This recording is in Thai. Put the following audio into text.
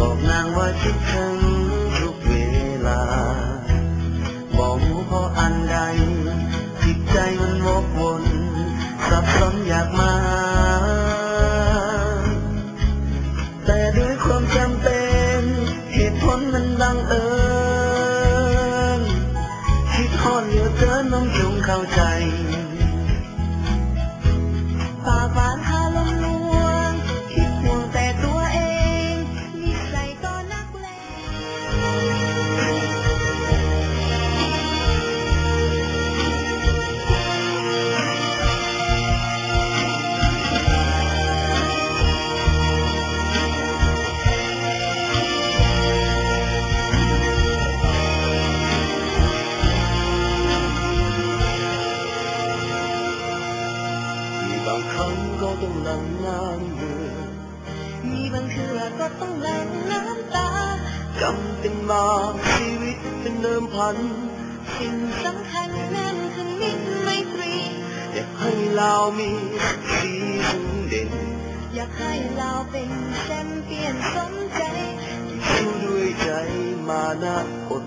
บอกนางว่าคิดถึงทุกเวลาบอกเพราะอันใดจิตใจมันวกวนสับสนอยากมาแต่ด้วยความจำเป็นเหตุผลมันบังเอิญคิดฮอดเหลือเกินน้องจงเข้าใจปากหวานคาลมลวงคิดห่วงแต่ตัวเองนิสัยก็นักเลบางครั้งก็ต้องหลั่งน้ำเลือดมีบางเทื่อก็ต้องหลั่งน้ำตากรรมเป็นมาชีวิตเป็นเดิมพันสิ่งสำคัญนั้นคือมิตรไมตรีอยากให้เรามีสีถึงเด่นอยากให้เราเป็นแชมเปี้ยนสมใจสู้ด้วยใจมานะอด